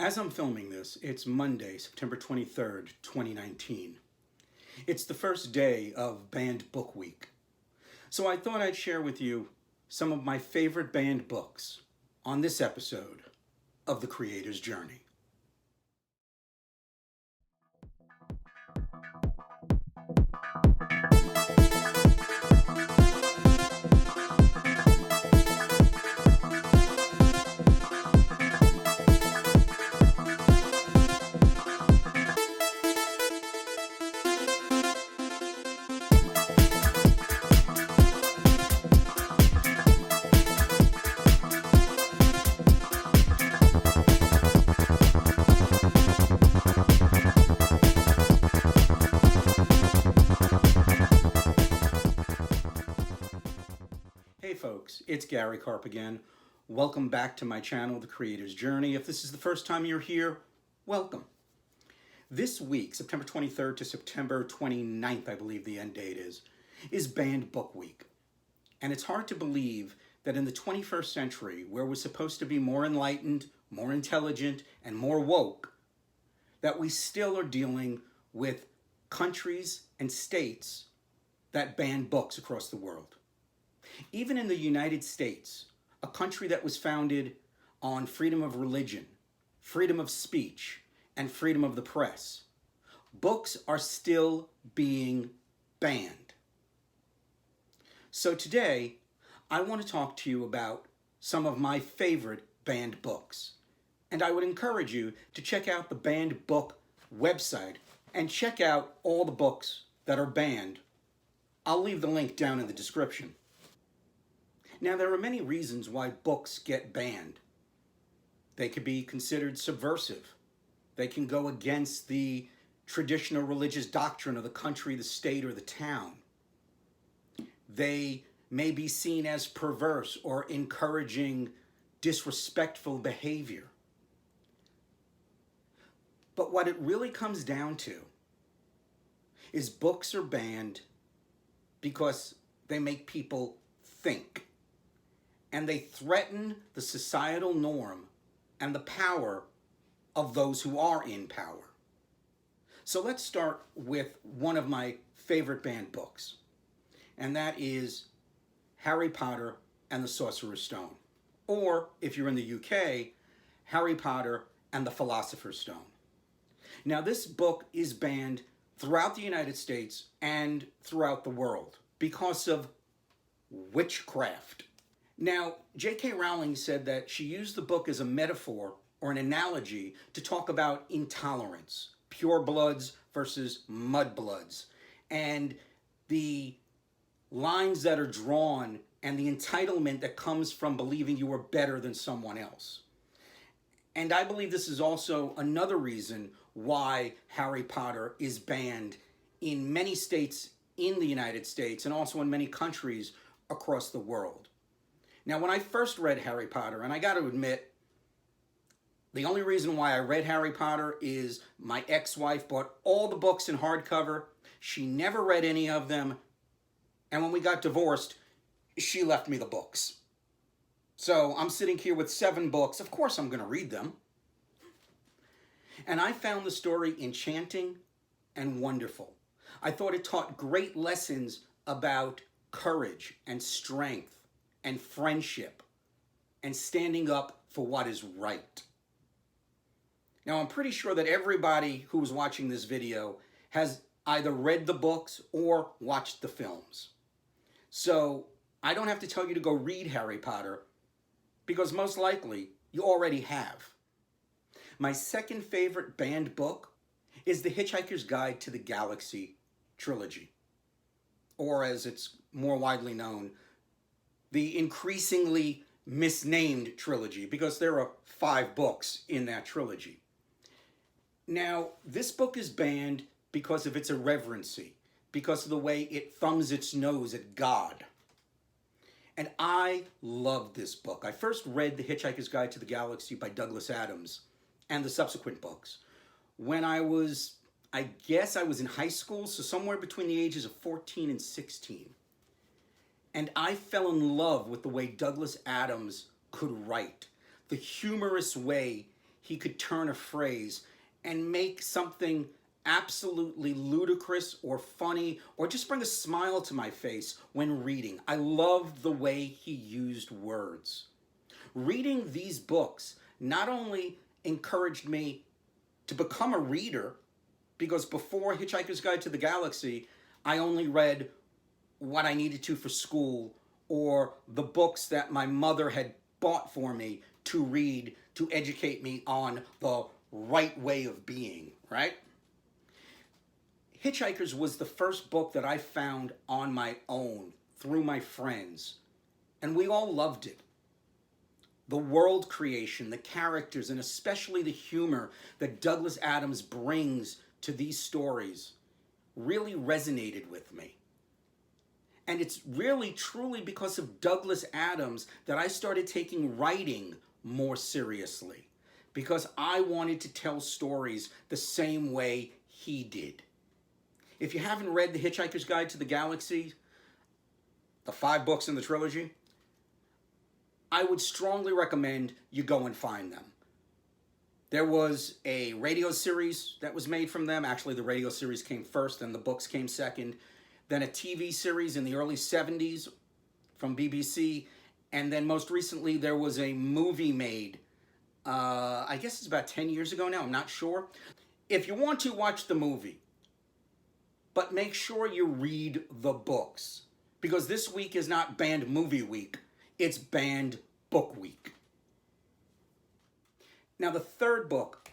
As I'm filming this, it's Monday, September 23rd, 2019. It's the first day of Banned Book Week. So I thought I'd share with you some of my favorite banned books on this episode of The Creator's Journey. Hey folks, it's Gary Karp again. Welcome back to my channel, The Creator's Journey. If this is the first time you're here, welcome. This week, September 23rd to September 29th, I believe the end date is Banned Book Week. And it's hard to believe that in the 21st century, where we're supposed to be more enlightened, more intelligent, and more woke, that we still are dealing with countries and states that ban books across the world. Even in the United States, a country that was founded on freedom of religion, freedom of speech, and freedom of the press, books are still being banned. So today, I want to talk to you about some of my favorite banned books. And I would encourage you to check out the Banned Book website and check out all the books that are banned. I'll leave the link down in the description. Now, there are many reasons why books get banned. They could be considered subversive. They can go against the traditional religious doctrine of the country, the state, or the town. They may be seen as perverse or encouraging disrespectful behavior. But what it really comes down to is books are banned because they make people think. And they threaten the societal norm and the power of those who are in power. So let's start with one of my favorite banned books, and that is Harry Potter and the Sorcerer's Stone, or if you're in the UK, Harry Potter and the Philosopher's Stone. Now, this book is banned throughout the United States and throughout the world because of witchcraft. Now, J.K. Rowling said that she used the book as a metaphor or an analogy to talk about intolerance, purebloods versus mudbloods, and the lines that are drawn and the entitlement that comes from believing you are better than someone else. And I believe this is also another reason why Harry Potter is banned in many states in the United States and also in many countries across the world. Now, when I first read Harry Potter, and I got to admit, the only reason why I read Harry Potter is my ex-wife bought all the books in hardcover. She never read any of them. And when we got divorced, she left me the books. So I'm sitting here with 7 books. Of course I'm going to read them. And I found the story enchanting and wonderful. I thought it taught great lessons about courage and strength and friendship, and standing up for what is right. Now, I'm pretty sure that everybody who's watching this video has either read the books or watched the films. So I don't have to tell you to go read Harry Potter, because most likely you already have. My second favorite banned book is The Hitchhiker's Guide to the Galaxy trilogy, or as it's more widely known, the increasingly misnamed trilogy, because there are 5 books in that trilogy. Now, this book is banned because of its irreverency, because of the way it thumbs its nose at God. And I loved this book. I first read The Hitchhiker's Guide to the Galaxy by Douglas Adams and the subsequent books when I guess I was in high school, so somewhere between the ages of 14 and 16. And I fell in love with the way Douglas Adams could write, the humorous way he could turn a phrase and make something absolutely ludicrous or funny or just bring a smile to my face when reading. I loved the way he used words. Reading these books not only encouraged me to become a reader, because before Hitchhiker's Guide to the Galaxy, I only read what I needed to for school or the books that my mother had bought for me to read to educate me on the right way of being, right? Hitchhikers was the first book that I found on my own through my friends, and we all loved it. The world creation, the characters, and especially the humor that Douglas Adams brings to these stories really resonated with me. And it's really, truly because of Douglas Adams that I started taking writing more seriously, because I wanted to tell stories the same way he did. If you haven't read The Hitchhiker's Guide to the Galaxy, the 5 books in the trilogy, I would strongly recommend you go and find them. There was a radio series that was made from them. Actually, the radio series came first and the books came second. Then a TV series in the early 70s from BBC. And then most recently, there was a movie made, I guess it's about 10 years ago now, I'm not sure. If you want to, watch the movie, but make sure you read the books, because this week is not banned movie week, it's banned book week. Now, the third book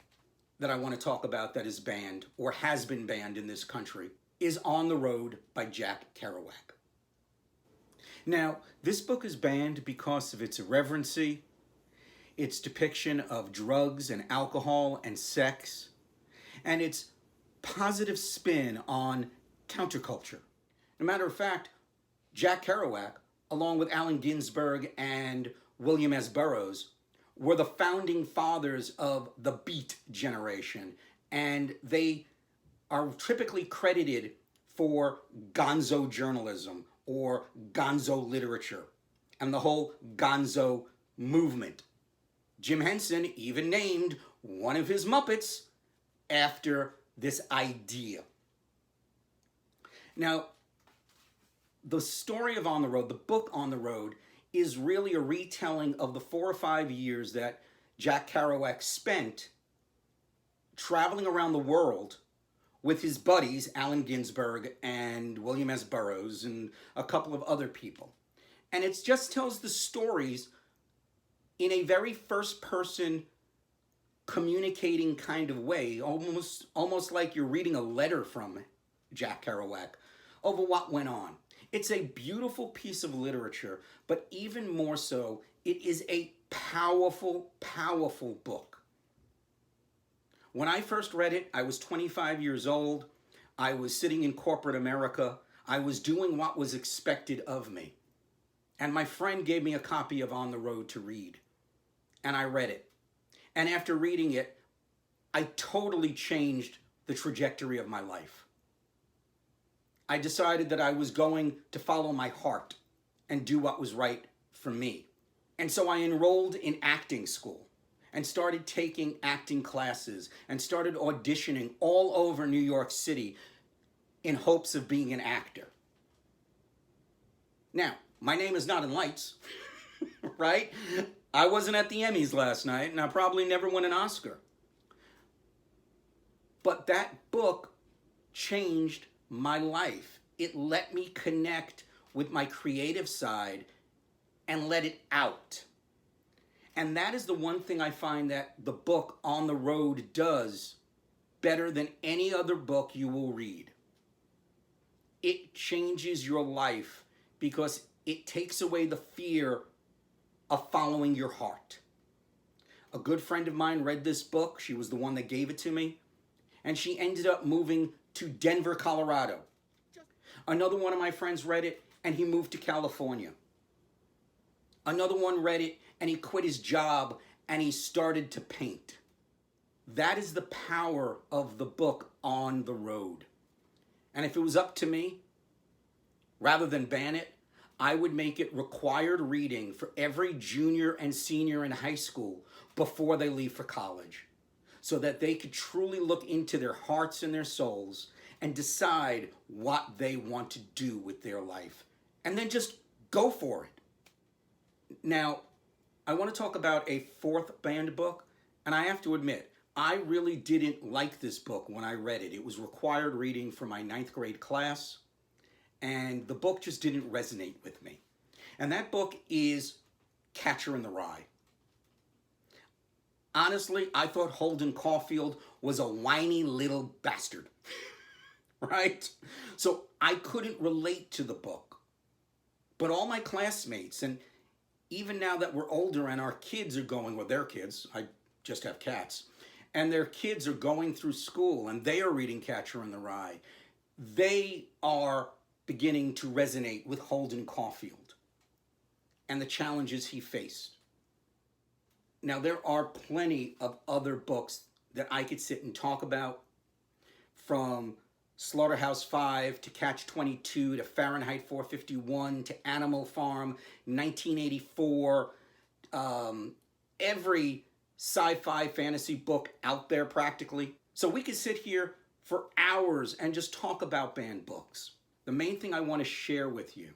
that I want to talk about that is banned, or has been banned in this country, is On the Road by Jack Kerouac. Now, this book is banned because of its irreverency, its depiction of drugs and alcohol and sex, and its positive spin on counterculture. As a matter of fact, Jack Kerouac, along with Allen Ginsberg and William S. Burroughs, were the founding fathers of the Beat generation, and they are typically credited for gonzo journalism or gonzo literature and the whole gonzo movement. Jim Henson even named one of his Muppets after this idea. Now, the story of On the Road, the book On the Road, is really a retelling of the 4 or 5 years that Jack Kerouac spent traveling around the world with his buddies, Allen Ginsberg and William S. Burroughs and a couple of other people. And it just tells the stories in a very first-person communicating kind of way, almost like you're reading a letter from Jack Kerouac over what went on. It's a beautiful piece of literature, but even more so, it is a powerful, powerful book. When I first read it, I was 25 years old. I was sitting in corporate America. I was doing what was expected of me. And my friend gave me a copy of On the Road to read. And I read it. And after reading it, I totally changed the trajectory of my life. I decided that I was going to follow my heart and do what was right for me. And so I enrolled in acting school and started taking acting classes and started auditioning all over New York City in hopes of being an actor. Now, my name is not in lights, right? I wasn't at the Emmys last night, and I probably never won an Oscar. But that book changed my life. It let me connect with my creative side and let it out. And that is the one thing I find that the book On the Road does better than any other book you will read. It changes your life because it takes away the fear of following your heart. A good friend of mine read this book. She was the one that gave it to me. And she ended up moving to Denver, Colorado. Another one of my friends read it and he moved to California. Another one read it and he quit his job and he started to paint. That is the power of the book On the Road. And if it was up to me, rather than ban it, I would make it required reading for every junior and senior in high school before they leave for college, so that they could truly look into their hearts and their souls and decide what they want to do with their life, and then just go for it. Now, I want to talk about a fourth banned book, and I have to admit, I really didn't like this book when I read it. It was required reading for my 9th grade class, and the book just didn't resonate with me. And that book is Catcher in the Rye. Honestly, I thought Holden Caulfield was a whiny little bastard, right? So I couldn't relate to the book. But all my classmates, and even now that we're older and our kids are going, well, their kids, I just have cats, and their kids are going through school and they are reading Catcher in the Rye, they are beginning to resonate with Holden Caulfield and the challenges he faced. Now, there are plenty of other books that I could sit and talk about, from Slaughterhouse-Five to Catch-22 to Fahrenheit 451 to Animal Farm, 1984, every sci-fi fantasy book out there practically. So we could sit here for hours and just talk about banned books. The main thing I want to share with you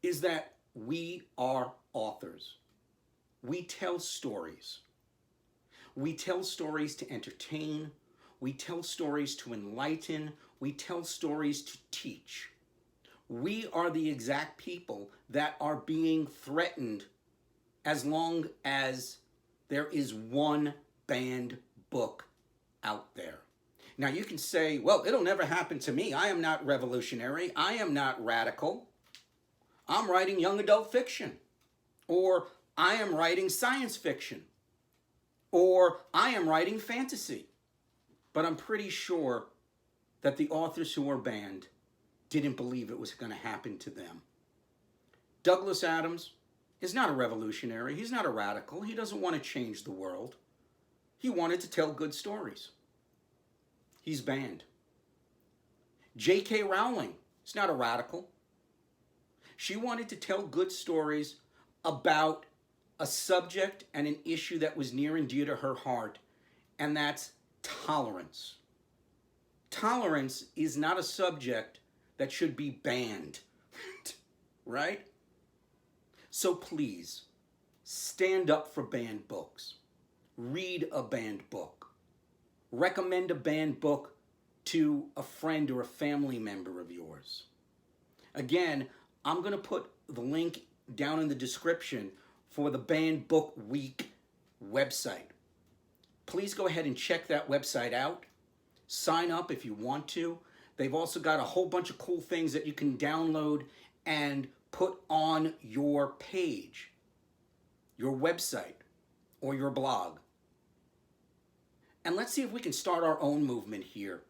is that we are authors. We tell stories. We tell stories to entertain. We tell stories to enlighten. We tell stories to teach. We are the exact people that are being threatened as long as there is one banned book out there. Now you can say, well, it'll never happen to me. I am not revolutionary. I am not radical. I'm writing young adult fiction. Or I am writing science fiction. Or I am writing fantasy. But I'm pretty sure that the authors who were banned didn't believe it was going to happen to them. Douglas Adams is not a revolutionary. He's not a radical. He doesn't want to change the world. He wanted to tell good stories. He's banned. J.K. Rowling is not a radical. She wanted to tell good stories about a subject and an issue that was near and dear to her heart, and that's tolerance. Tolerance is not a subject that should be banned, right? So please, stand up for banned books. Read a banned book. Recommend a banned book to a friend or a family member of yours. Again, I'm going to put the link down in the description for the Banned Book Week website. Please go ahead and check that website out. Sign up if you want to. They've also got a whole bunch of cool things that you can download and put on your page, your website, or your blog. And let's see if we can start our own movement here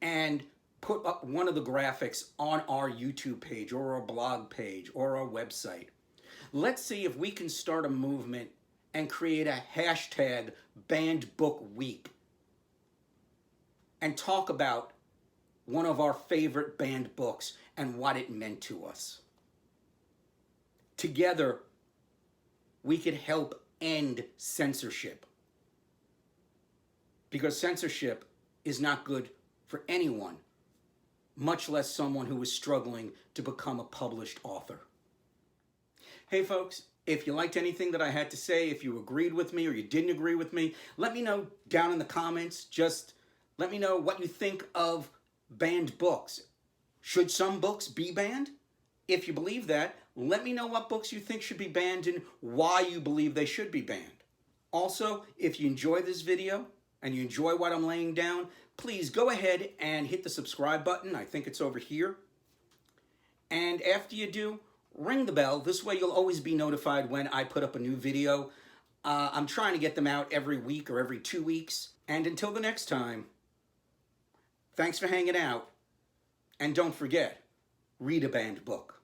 and put up one of the graphics on our YouTube page or our blog page or our website. Let's see if we can start a movement and create a hashtag Banned Book Week and talk about one of our favorite banned books and what it meant to us. Together, we could help end censorship, because censorship is not good for anyone, much less someone who is struggling to become a published author. Hey folks, if you liked anything that I had to say, if you agreed with me or you didn't agree with me, let me know down in the comments. Just let me know what you think of banned books. Should some books be banned? If you believe that, let me know what books you think should be banned and why you believe they should be banned. Also, if you enjoy this video and you enjoy what I'm laying down, please go ahead and hit the subscribe button. I think it's over here. And after you do, ring the bell. This way you'll always be notified when I put up a new video. I'm trying to get them out every week or every 2 weeks. And until the next time, thanks for hanging out. And don't forget, read a banned book.